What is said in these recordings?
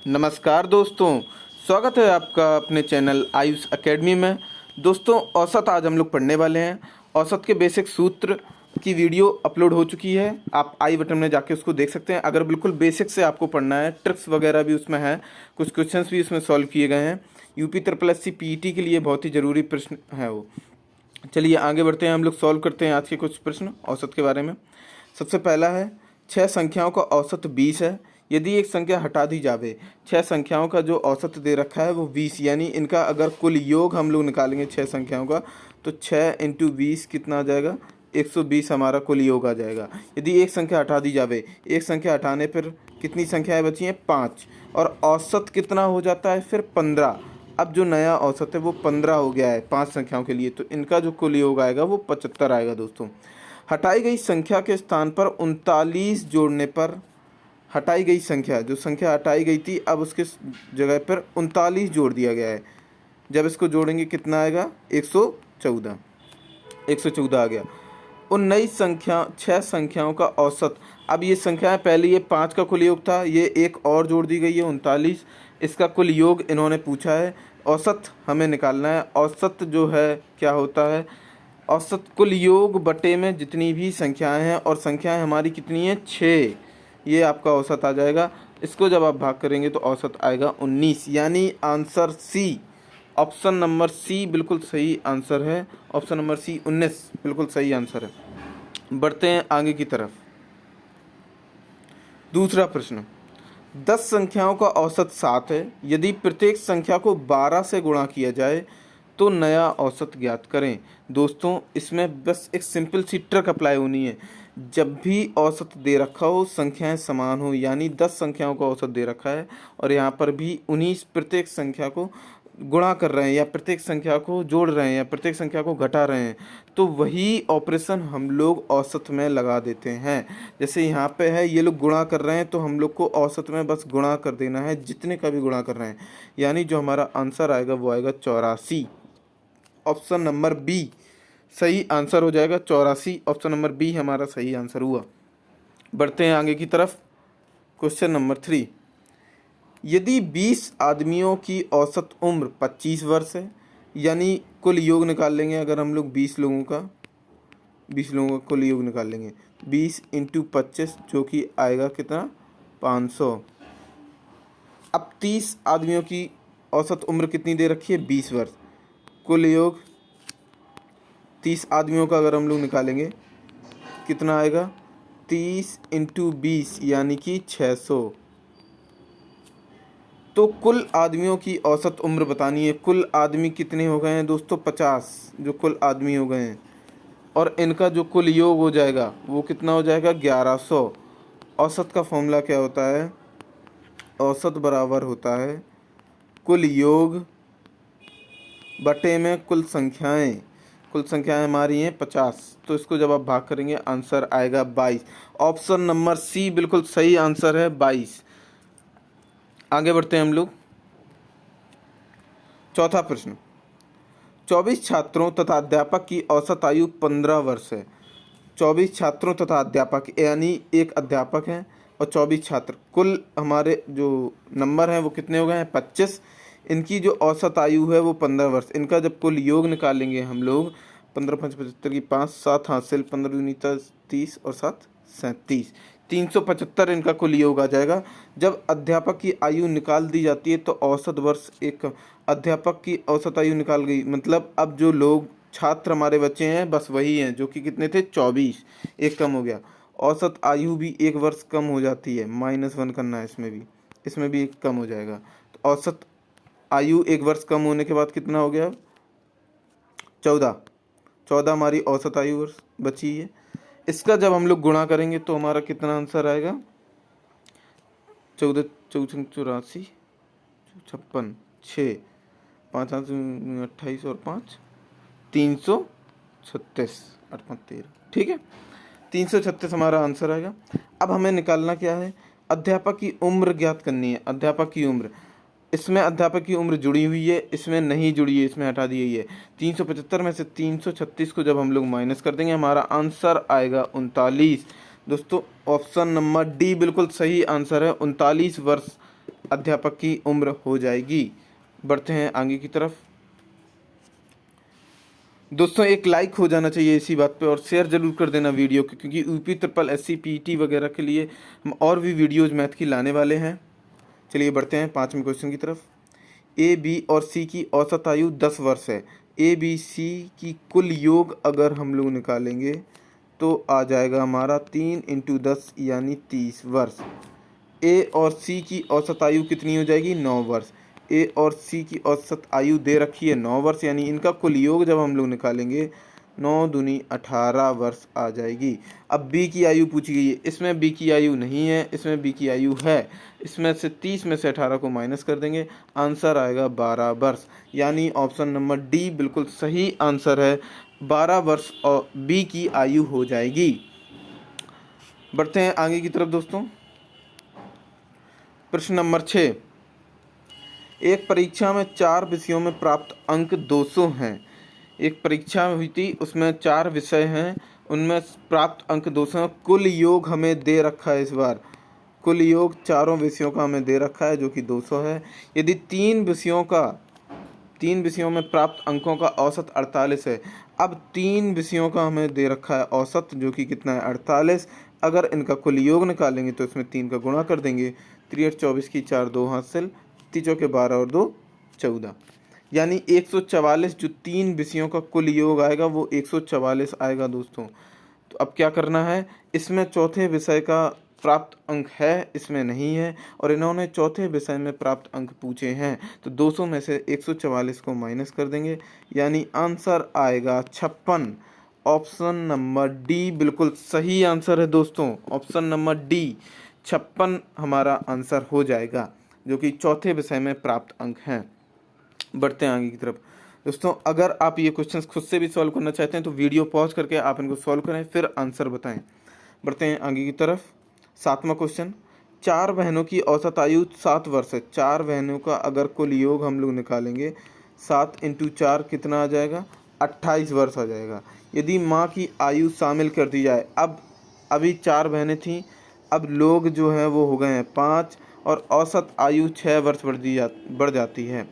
नमस्कार दोस्तों, स्वागत है आपका अपने चैनल आयुष एकेडमी में। दोस्तों, औसत आज हम लोग पढ़ने वाले हैं। औसत के बेसिक सूत्र की वीडियो अपलोड हो चुकी है, आप आई बटन में जाके उसको देख सकते हैं। अगर बिल्कुल बेसिक से आपको पढ़ना है, ट्रिक्स वगैरह भी उसमें है, कुछ क्वेश्चंस भी उसमें सॉल्व किए गए हैं। यूपी ट्रिपल एससी पीईटी के लिए बहुत ही ज़रूरी प्रश्न है वो। चलिए आगे बढ़ते हैं, हम लोग सॉल्व करते हैं आज के कुछ प्रश्न औसत के बारे में। सबसे पहला है, 6 संख्याओं का औसत 20 है। यदि एक संख्या हटा दी जावे, 6 संख्याओं का जो औसत दे रखा है वो 20, यानी इनका अगर कुल योग हम लोग निकालेंगे 6 संख्याओं का, तो 6 इंटू 20 कितना आ जाएगा, 120 हमारा कुल योग आ जाएगा। यदि एक संख्या हटा दी जावे, एक संख्या हटाने पर कितनी संख्याएं बची हैं, 5, और औसत कितना हो जाता है फिर 15। अब जो नया औसत है वो 15 हो गया है 5 संख्याओं के लिए, तो इनका जो कुल योग आएगा वो 75 आएगा। दोस्तों, हटाई गई संख्या के स्थान पर 39 जोड़ने पर, हटाई गई संख्या, जो संख्या हटाई गई थी अब उसके जगह पर 39 जोड़ दिया गया है। जब इसको जोड़ेंगे कितना आएगा, 114, 114 आ गया। उन नई संख्या 6 संख्याओं का औसत, अब ये संख्याएं पहले ये 5 का कुल योग था, ये एक और जोड़ दी गई है 39, इसका कुल योग इन्होंने पूछा है। औसत हमें निकालना है। औसत जो है क्या होता है, औसत कुल योग बटे में जितनी भी संख्याएं हैं, और संख्याएं हमारी कितनी हैं, 6, ये आपका औसत आ जाएगा। इसको जब आप भाग करेंगे तो औसत आएगा 19, यानी answer C, option number C बिल्कुल सही आंसर है। ऑप्शन नंबर सी 19 बिल्कुल सही आंसर है। बढ़ते हैं आगे की तरफ। दूसरा प्रश्न, 10 संख्याओं का औसत 7 है। यदि प्रत्येक संख्या को 12 से गुणा किया जाए तो नया औसत ज्ञात करें। दोस्तों, इसमें बस एक सिंपल सी ट्रिक अप्लाई होनी है। जब भी औसत दे रखा हो, संख्याएं समान हो, यानी 10 संख्याओं का औसत दे रखा है और यहाँ पर भी 19 प्रत्येक संख्या को गुणा कर रहे हैं, या प्रत्येक संख्या को जोड़ रहे हैं, या प्रत्येक संख्या को घटा रहे हैं, तो वही ऑपरेशन हम लोग औसत में लगा देते हैं। जैसे यहाँ पे है, ये लोग गुणा कर रहे हैं, तो हम लोग को औसत में बस गुणा कर देना है, जितने का भी गुणा कर रहे हैं, यानी जो हमारा आंसर आएगा वो आएगा 84। ऑप्शन नंबर बी सही आंसर हो जाएगा, 84। ऑप्शन नंबर बी हमारा सही आंसर हुआ। बढ़ते हैं आगे की तरफ। क्वेश्चन नंबर 3, यदि 20 आदमियों की औसत उम्र 25 वर्ष है, यानी कुल योग निकाल लेंगे अगर हम लोग 20 लोगों का कुल योग निकाल लेंगे, 20 इंटू 25 जो कि आएगा कितना, 500। अब 30 आदमियों की औसत उम्र कितनी दे रखी है, 20 वर्ष। कुल योग 30 आदमियों का अगर हम लोग निकालेंगे कितना आएगा, 30 इंटू 20 यानी कि 600। तो कुल आदमियों की औसत उम्र बतानी है। कुल आदमी कितने हो गए हैं दोस्तों, 50 जो कुल आदमी हो गए हैं, और इनका जो कुल योग हो जाएगा वो कितना हो जाएगा, 1100। औसत का फॉर्मूला क्या होता है, औसत बराबर होता है कुल योग बटे में कुल संख्याएं। कुल संख्याएं हमारी हैं 50, तो इसको जब आप भाग करेंगे आंसर आएगा 22। ऑप्शन नंबर सी बिल्कुल सही आंसर है, 22। आगे बढ़ते हैं हम लोग। चौथा प्रश्न, 24 छात्रों तथा अध्यापक की औसत आयु 15 वर्ष है। 24 छात्रों तथा अध्यापक, यानी एक अध्यापक हैं और 24 छात्र, कुल हमारे जो नंबर हैं वो कितने हो गए हैं, 25। इनकी जो औसत आयु है वो 15 वर्ष। इनका जब कुल योग निकालेंगे हम लोग, 15 5 75 की 5 7 हासिल, 15 दूनी 30 और 7 37, 375 इनका कुल योग आ जाएगा। जब अध्यापक की आयु निकाल दी जाती है तो औसत वर्ष, एक अध्यापक की औसत आयु निकाल गई, मतलब अब जो लोग छात्र हमारे बच्चे हैं बस वही हैं जो कि कितने थे, 24, एक कम हो गया। औसत आयु भी 1 वर्ष कम हो जाती है, -1 करना है, इसमें भी 1 कम हो जाएगा। तो औसत आयु 1 वर्ष कम होने के बाद कितना हो गया, 14 हमारी औसत आयु वर्ष बची है। इसका जब हम लोग गुणा करेंगे तो हमारा कितना आंसर आएगा, 14 14 84 56 6 5 28 और 5 336 8 5 13, ठीक है, 336 हमारा आंसर आएगा। अब हमें निकालना क्या है, अध्यापक की उम्र ज्ञात करनी है। अध्यापक की उम्र, इसमें अध्यापक की उम्र जुड़ी हुई है, इसमें नहीं जुड़ी है, इसमें हटा दी गई है। 375 में से 336 को जब हम लोग माइनस कर देंगे हमारा आंसर आएगा 39। दोस्तों, ऑप्शन नंबर डी बिल्कुल सही आंसर है, 39 वर्ष अध्यापक की उम्र हो जाएगी। बढ़ते हैं आगे की तरफ। दोस्तों एक लाइक हो जाना चाहिए इसी बात पे और शेयर जरूर कर देना वीडियो को, क्योंकि यूपी ट्रिपल एससी पीटी वगैरह के लिए हम और भी वीडियोज़ मैथ की लाने वाले हैं। चलिए बढ़ते हैं 5वें क्वेश्चन की तरफ। ए बी और सी की औसत आयु 10 वर्ष है। ए बी सी की कुल योग अगर हम लोग निकालेंगे तो आ जाएगा हमारा 3 × 10 यानी 30 वर्ष। ए और सी की औसत आयु कितनी हो जाएगी? 9 वर्ष। ए और सी की औसत आयु दे रखी है 9 वर्ष, यानी इनका कुल योग जब हम लोग निकालेंगे 9 दूनी 18 वर्ष आ जाएगी। अब बी की आयु पूछी गई है, इसमें बी की आयु नहीं है, इसमें बी की आयु है। इसमें से 30 में से 18 को माइनस कर देंगे, आंसर आएगा 12 वर्ष। यानी ऑप्शन नंबर डी बिल्कुल सही आंसर है, 12 वर्ष और बी की आयु हो जाएगी। बढ़ते हैं आगे की तरफ दोस्तों। प्रश्न नंबर 6। एक परीक्षा में 4 विषयों में प्राप्त अंक 200 हैं। एक परीक्षा हुई थी, उसमें 4 विषय हैं, उनमें प्राप्त अंक 200 हैं। कुल योग हमें दे रखा है, इस बार कुल योग चारों विषयों का हमें दे रखा है जो कि 200 है। यदि 3 विषयों में प्राप्त अंकों का औसत 48 है। अब 3 विषयों का हमें दे रखा है औसत जो कि कितना है? 48। अगर इनका कुल योग निकालेंगे तो इसमें 3 का गुणा कर देंगे। 3 × 24 की 4 2 हासिल, 3 × 12 और 2 14, यानी 144 जो 3 विषयों का कुल योग आएगा वो 144 आएगा दोस्तों। तो अब क्या करना है, इसमें चौथे विषय का प्राप्त अंक है, इसमें नहीं है, और इन्होंने चौथे विषय में प्राप्त अंक पूछे हैं। तो 200 में से 144 को माइनस कर देंगे, यानी आंसर आएगा 56। ऑप्शन नंबर डी बिल्कुल सही आंसर है दोस्तों। ऑप्शन नंबर डी 56 हमारा आंसर हो जाएगा, जो कि चौथे विषय में प्राप्त अंक हैं। बढ़ते हैं आगे की तरफ दोस्तों। अगर आप ये क्वेश्चंस खुद से भी सॉल्व करना चाहते हैं तो वीडियो पॉज करके आप इनको सॉल्व करें, फिर आंसर बताएं। बढ़ते हैं आगे की तरफ। 7वां क्वेश्चन। 4 बहनों की औसत आयु 7 वर्ष है। 4 बहनों का अगर कुल योग हम लोग निकालेंगे, 7 × 4 कितना आ जाएगा? 28 वर्ष आ जाएगा। यदि माँ की आयु शामिल कर दी जाए, अब अभी 4 बहनें थीं, अब लोग जो हैं वो हो गए हैं 5, और औसत आयु 6 वर्ष बढ़ जाती है।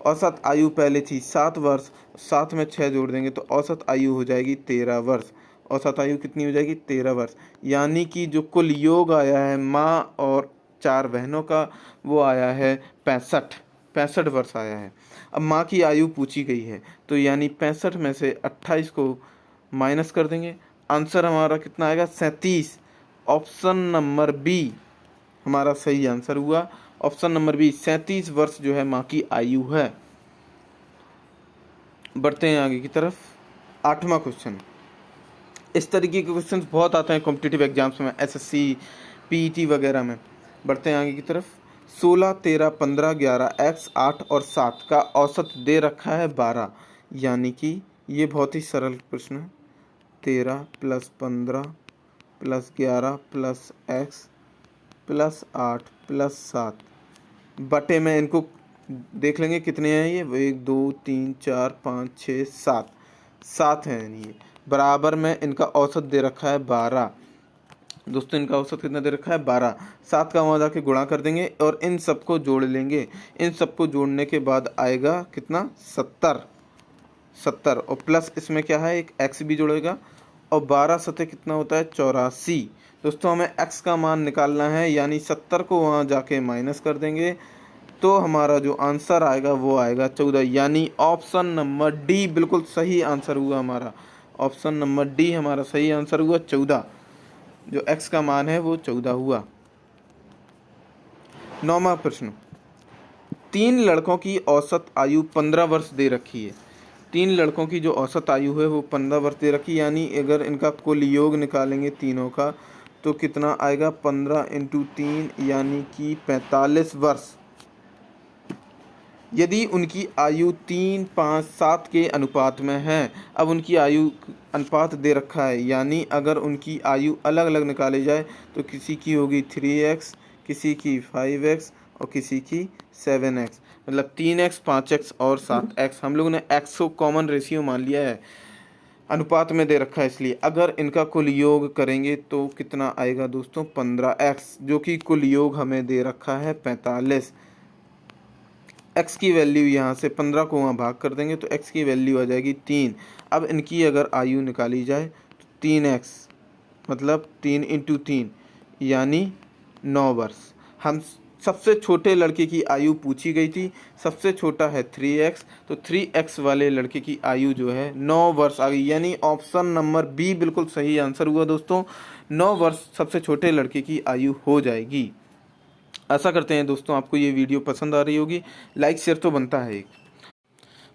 औसत आयु पहले थी 7 वर्ष, 7 में 6 जोड़ देंगे तो औसत आयु हो जाएगी 13 वर्ष। औसत आयु कितनी हो जाएगी? 13 वर्ष। यानी कि जो कुल योग आया है माँ और 4 बहनों का वो आया है 65 वर्ष आया है। अब माँ की आयु पूछी गई है, तो यानी 65 में से 28 को माइनस कर देंगे, आंसर हमारा कितना आएगा? 37। ऑप्शन नंबर बी हमारा सही आंसर हुआ। ऑप्शन नंबर बी 37 वर्ष जो है माँ की आयु है। बढ़ते हैं आगे की तरफ। 8वां क्वेश्चन। इस तरीके के क्वेश्चंस बहुत आते हैं कॉम्पिटिटिव एग्जाम्स में, एसएससी पीईटी वगैरह में। बढ़ते हैं आगे की तरफ। 16 13 15 11 x 8 और 7 का औसत दे रखा है 12, यानी कि ये बहुत ही सरल प्रश्न है। 13 + 15 + 11 + x + 8 + 7 बटे में इनको देख लेंगे कितने हैं ये, 1 2 3 4 5 6 7 7 हैं, यानी ये बराबर में इनका औसत दे रखा है 12। दोस्तों इनका औसत कितना दे रखा है? 12। 7 का वहाँ जाके गुणा कर देंगे और इन सबको जोड़ लेंगे। इन सबको जोड़ने के बाद आएगा कितना? 70 और प्लस इसमें क्या है, एक x भी जुड़ेगा, और 12 सतह कितना होता है? 84। दोस्तों हमें x का मान निकालना है, यानी 70 को वहाँ जाके माइनस कर देंगे तो हमारा जो आंसर आएगा वो आएगा 14, यानी ऑप्शन नंबर डी बिल्कुल सही आंसर हुआ हमारा। ऑप्शन नंबर डी हमारा सही आंसर हुआ 14, जो x का मान है वो 14 हुआ। 9वां प्रश्न। 3 लड़कों की औसत आयु 15 वर्ष दे रखी है। 3 लड़कों की जो औसत आयु है वो 15 वर्ष दे रखी है, यानी अगर इनका कुल योग निकालेंगे तीनों का तो कितना आएगा? 15 × 3 यानी कि 45 वर्ष। यदि उनकी आयु 3 5 7 के अनुपात में है, अब उनकी आयु अनुपात दे रखा है, यानी अगर उनकी आयु अलग अलग निकाली जाए तो किसी की होगी 3x, किसी की 5x और किसी की 7x, मतलब 3x 5x और 7x। हम लोगों ने x को कॉमन रेशियो मान लिया है, अनुपात में दे रखा है, इसलिए अगर इनका कुल योग करेंगे तो कितना आएगा दोस्तों? 15x, जो कि कुल योग हमें दे रखा है 45। x की वैल्यू यहाँ से 15 को वहाँ भाग कर देंगे तो x की वैल्यू आ जाएगी 3। अब इनकी अगर आयु निकाली जाए तो 3x मतलब 3 इंटू 3 यानी 9 वर्ष। हम सबसे छोटे लड़के की आयु पूछी गई थी, सबसे छोटा है 3x, तो 3x वाले लड़के की आयु जो है 9 वर्ष आ गई, यानी ऑप्शन नंबर बी बिल्कुल सही आंसर हुआ दोस्तों। 9 वर्ष सबसे छोटे लड़के की आयु हो जाएगी। आशा करते हैं दोस्तों आपको ये वीडियो पसंद आ रही होगी, लाइक शेयर तो बनता है एक।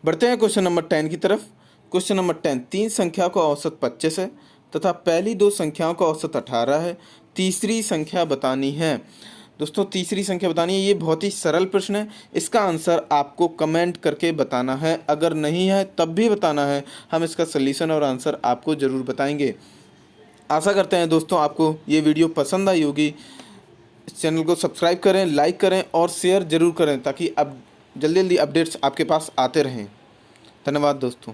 बढ़ते हैं क्वेश्चन नंबर 10 की तरफ। क्वेश्चन नंबर 10, 3 संख्या का औसत 25 है तथा पहली 2 संख्याओं का औसत 18 है, तीसरी संख्या बतानी है। दोस्तों तीसरी संख्या बतानी है, ये बहुत ही सरल प्रश्न है। इसका आंसर आपको कमेंट करके बताना है, अगर नहीं है तब भी बताना है, हम इसका सलूशन और आंसर आपको ज़रूर बताएंगे। आशा करते हैं दोस्तों आपको ये वीडियो पसंद आई होगी। इस चैनल को सब्सक्राइब करें, लाइक करें और शेयर ज़रूर करें ताकि अब जल्दी जल्दी अपडेट्स आपके पास आते रहें। धन्यवाद दोस्तों।